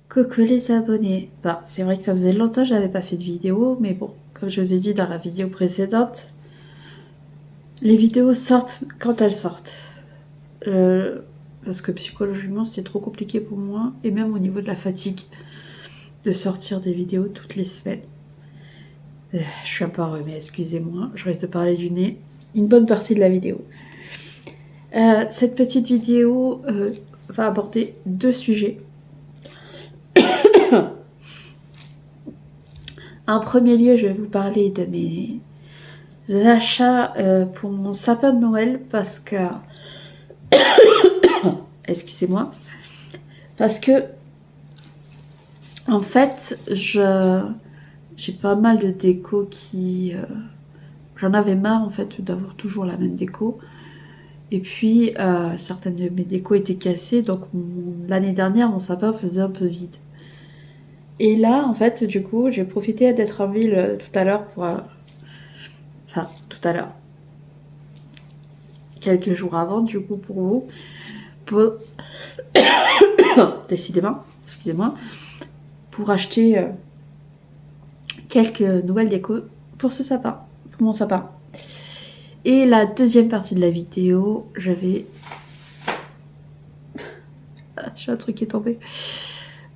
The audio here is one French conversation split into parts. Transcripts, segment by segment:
Coucou les abonnés. Bah, c'est vrai que ça faisait longtemps que j'avais pas fait de vidéo, mais bon, comme je vous ai dit dans la vidéo précédente, les vidéos sortent quand elles sortent. Parce que psychologiquement, c'était trop compliqué pour moi, et même au niveau de la fatigue, de sortir des vidéos toutes les semaines. Je suis un peu enrhumée, excusez-moi, je risque de parler du nez une bonne partie de la vidéo. Cette petite vidéo va aborder deux sujets. En premier lieu, je vais vous parler de mes achats pour mon sapin de Noël parce que... Excusez-moi. Parce que, en fait, j'ai pas mal de déco qui... j'en avais marre, en fait, d'avoir toujours la même déco. Et puis, certaines de mes décos étaient cassées, donc l'année dernière, mon sapin faisait un peu vide. Et là, en fait, du coup, j'ai profité d'être en ville tout à l'heure pour... Enfin, tout à l'heure. Quelques jours avant, du coup, pour vous. Pour... Décidément, excusez-moi. Pour acheter quelques nouvelles décos pour ce sapin, pour mon sapin. Et la deuxième partie de la vidéo, j'avais... J'ai un truc qui est tombé.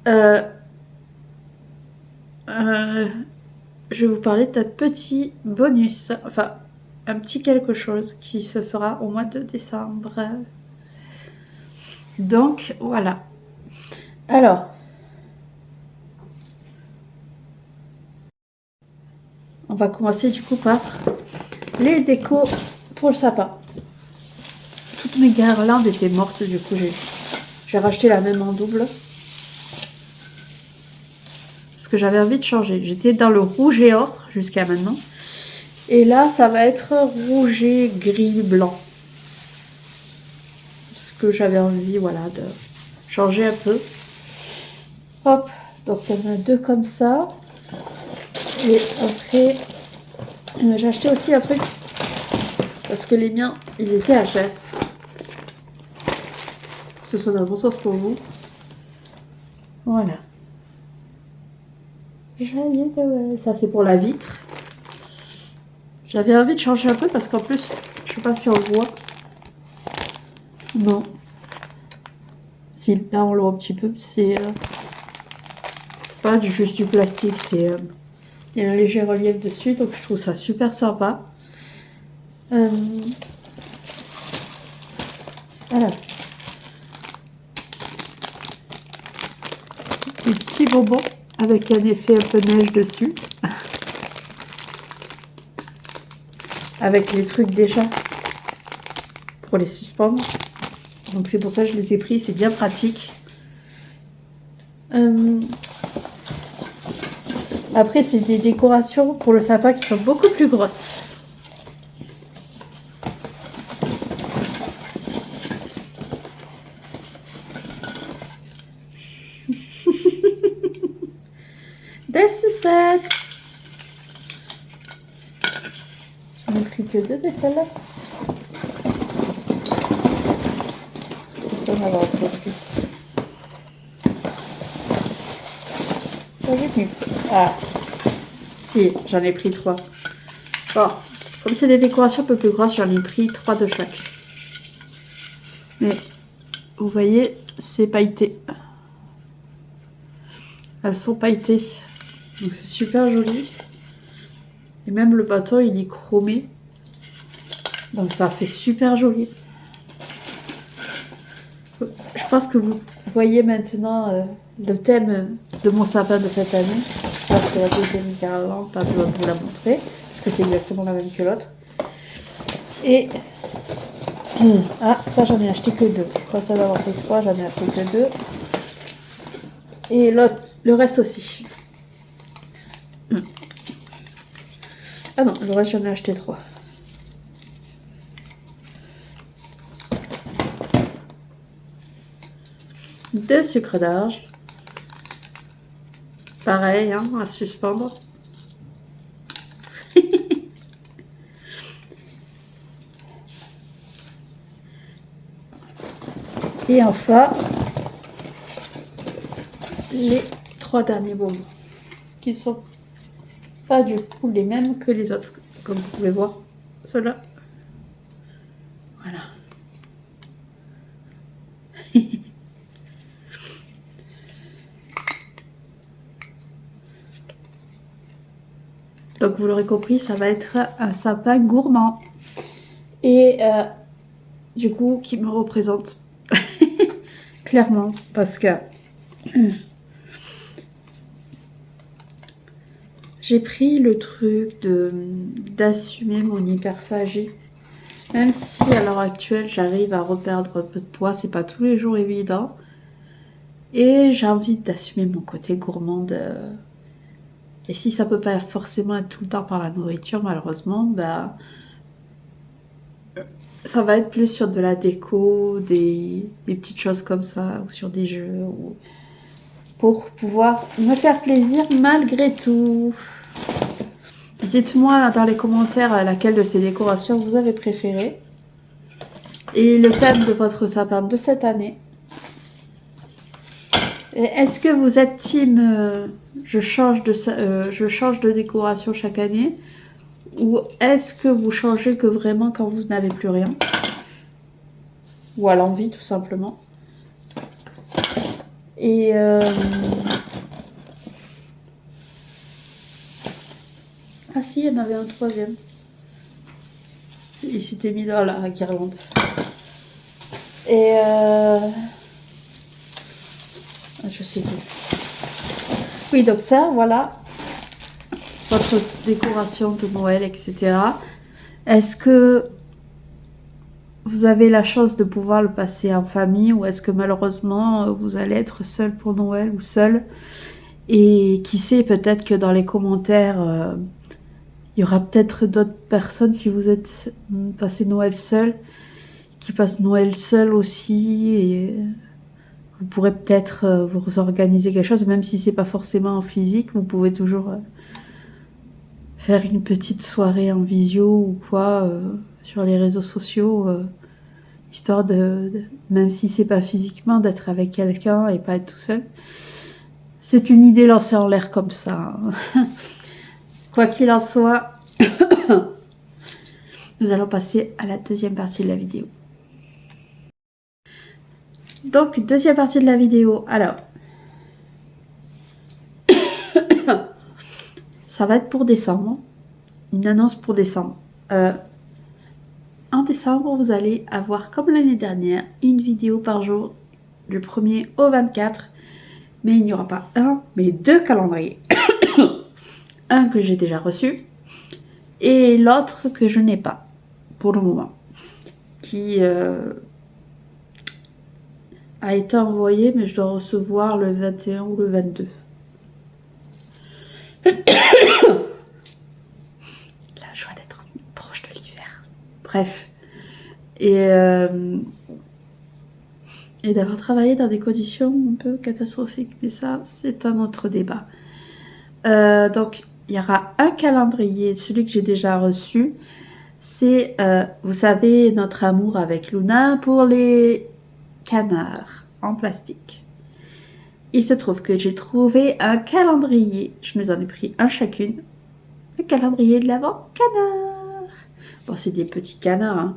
Je vais vous parler d'un petit bonus, enfin un petit quelque chose qui se fera au mois de décembre. Donc voilà. Alors, on va commencer du coup par les décos pour le sapin. Toutes mes guirlandes étaient mortes, du coup j'ai racheté la même en double. Parce que j'avais envie de changer. J'étais dans le rouge et or jusqu'à maintenant. Et là, ça va être rouge et gris blanc. Parce que j'avais envie, voilà, de changer un peu. Hop, donc il y en a deux comme ça. Et après, j'ai acheté aussi un truc. Parce que les miens, ils étaient HS. Ce soit d'un bon sens pour vous. Voilà. Joyeux Noël. Ça, c'est pour la vitre. J'avais envie de changer un peu parce qu'en plus, je sais pas si on le voit. Non. Si, là, on le voit un petit peu. C'est pas juste du plastique. C'est il y a un léger relief dessus. Donc, je trouve ça super sympa. Voilà. Des petits bonbons avec un effet un peu neige dessus. Avec les trucs déjà pour les suspendre. Donc c'est pour ça que je les ai pris, c'est bien pratique. Après, c'est des décorations pour le sapin qui sont beaucoup plus grosses. Des sucettes. J'en ai pris que deux de celles-là. Ça, on va avoir un peu plus. J'en ai plus. Ah, si, j'en ai pris 3. Bon, comme c'est des décorations un peu plus grosses, j'en ai pris 3 de chaque. Mais, vous voyez, c'est pailleté. Elles sont pailletées. Donc c'est super joli. Et même le bâton, il est chromé. Donc ça fait super joli. Je pense que vous voyez maintenant le thème de mon sapin de cette année. Ça, c'est la deuxième guirlande, pas besoin de vous la montrer, parce que c'est exactement la même que l'autre. Et... ah, ça, j'en ai acheté que 2. Je pensais en avoir pris 3, j'en ai acheté que 2. Et l'autre, le reste aussi. Ah non, le reste, j'en ai acheté 3. Deux sucres d'orge. Pareil, hein, à suspendre. Et enfin, les 3 derniers bonbons, qui sont pas du coup les mêmes que les autres, comme vous pouvez voir. Ceux-là. Voilà. Donc vous l'aurez compris, ça va être un sapin gourmand. Et du coup, qui me représente clairement, parce que j'ai pris le truc d'assumer mon hyperphagie. Même si à l'heure actuelle, j'arrive à reperdre un peu de poids, c'est pas tous les jours évident. Et j'ai envie d'assumer mon côté gourmande. Et si ça peut pas forcément être tout le temps par la nourriture, malheureusement, bah, ça va être plus sur de la déco, des petites choses comme ça, ou sur des jeux, ou pour pouvoir me faire plaisir malgré tout. Dites-moi dans les commentaires laquelle de ces décorations vous avez préféré. Et le thème de votre sapin de cette année. Est-ce que vous êtes team je change de décoration chaque année, ou est-ce que vous changez que vraiment quand vous n'avez plus rien, ou à l'envie tout simplement. Et ah si, il y en avait un troisième. Il s'était mis dans la guirlande. Et je sais plus. Oui, donc ça, voilà. Votre décoration de Noël, etc. Est-ce que vous avez la chance de pouvoir le passer en famille, ou est-ce que malheureusement vous allez être seul pour Noël ou seul? Et qui sait, peut-être que dans les commentaires, il y aura peut-être d'autres personnes, si vous êtes passé Noël seul, qui passent Noël seul aussi, et vous pourrez peut-être vous organiser quelque chose, même si c'est pas forcément en physique, vous pouvez toujours faire une petite soirée en visio ou quoi, sur les réseaux sociaux, histoire même si c'est pas physiquement, d'être avec quelqu'un et pas être tout seul. C'est une idée lancée en l'air comme ça. Quoi qu'il en soit, nous allons passer à la deuxième partie de la vidéo. Donc, deuxième partie de la vidéo. Alors, ça va être pour décembre. Une annonce pour décembre. En décembre, vous allez avoir, comme l'année dernière, une vidéo par jour, du 1er au 24. Mais il n'y aura pas un, mais 2 calendriers. Un que j'ai déjà reçu et l'autre que je n'ai pas pour le moment. Qui a été envoyé, mais je dois recevoir le 21 ou le 22. La joie d'être proche de l'hiver. Bref. Et d'avoir travaillé dans des conditions un peu catastrophiques. Mais ça, c'est un autre débat. Donc, il y aura un calendrier, celui que j'ai déjà reçu. C'est, vous savez, notre amour avec Luna pour les canards en plastique. Il se trouve que j'ai trouvé un calendrier. Je nous en ai pris un chacune. Un calendrier de l'Avent canard. Bon, c'est des petits canards, hein.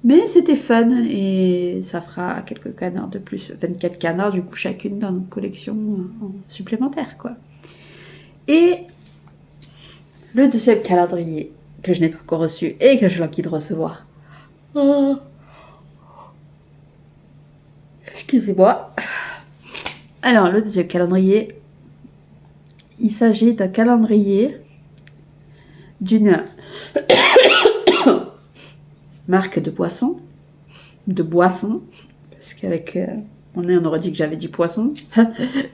Mais c'était fun et ça fera quelques canards de plus. 24 canards, du coup, chacune dans notre collection supplémentaire, quoi. Et le deuxième calendrier que je n'ai pas encore reçu et que je l'enquille de recevoir. Excusez-moi. Alors, le deuxième calendrier, il s'agit d'un calendrier d'une marque de boisson, parce qu'avec mon nez, on aurait dit que j'avais dit poisson.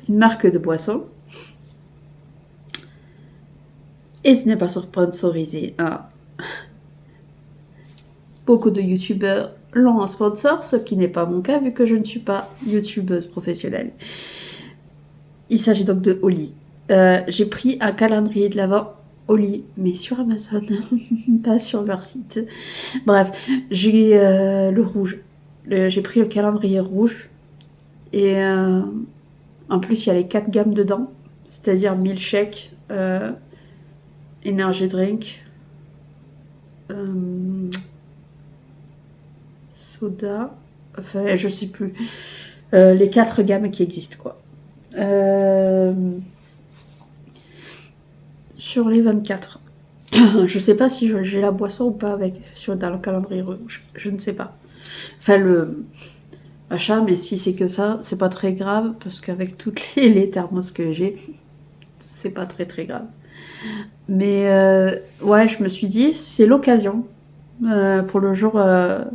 Une marque de boisson. Et ce n'est pas sponsorisé. Hein. Beaucoup de youtubeurs l'ont en sponsor, ce qui n'est pas mon cas vu que je ne suis pas youtubeuse professionnelle. Il s'agit donc de Oli. J'ai pris un calendrier de l'Avent Oli, mais sur Amazon, pas sur leur site. Bref, j'ai le rouge. J'ai pris le calendrier rouge. Et en En plus, il y a les 4 gammes dedans, c'est-à-dire milkshake, energy drink, soda, enfin je sais plus, les 4 gammes qui existent quoi. Sur les 24. Je sais pas si j'ai la boisson ou pas avec dans le calendrier rouge, je ne sais pas. Enfin le machin, mais si c'est que ça, c'est pas très grave parce qu'avec toutes les thermos que j'ai, c'est pas très grave. Mais ouais, je me suis dit, c'est l'occasion pour le jour de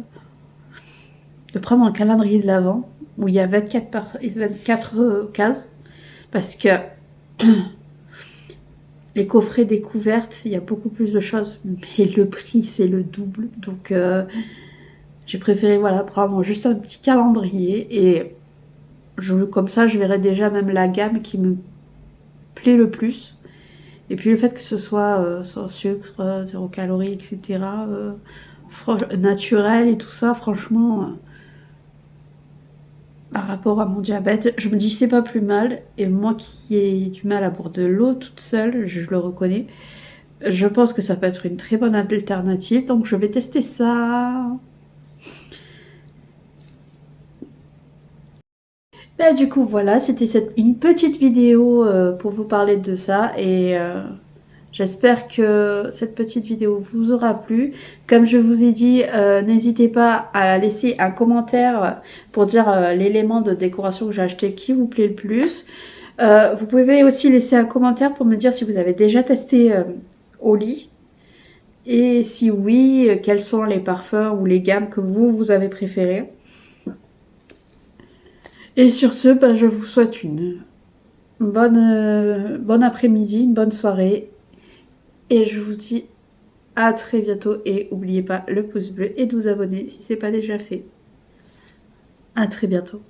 prendre un calendrier de l'Avent où il y a 24 cases parce que les coffrets découvertes, il y a beaucoup plus de choses, mais le prix c'est le double. Donc j'ai préféré voilà, prendre juste un petit calendrier et comme ça je verrai déjà même la gamme qui me plaît le plus. Et puis le fait que ce soit sans sucre, 0 calories, etc. Naturel et tout ça, franchement, par rapport à mon diabète, je me dis c'est pas plus mal. Et moi qui ai du mal à boire de l'eau toute seule, je le reconnais, je pense que ça peut être une très bonne alternative. Donc je vais tester ça. Bah, du coup voilà, c'était une petite vidéo pour vous parler de ça. Et j'espère que cette petite vidéo vous aura plu. Comme je vous ai dit, n'hésitez pas à laisser un commentaire pour dire l'élément de décoration que j'ai acheté qui vous plaît le plus. Vous pouvez aussi laisser un commentaire pour me dire si vous avez déjà testé au lit. Et si oui, quels sont les parfums ou les gammes que vous avez préférées. Et sur ce, bah, je vous souhaite une bonne après-midi, une bonne soirée. Et je vous dis à très bientôt et n'oubliez pas le pouce bleu et de vous abonner si ce n'est pas déjà fait. À très bientôt.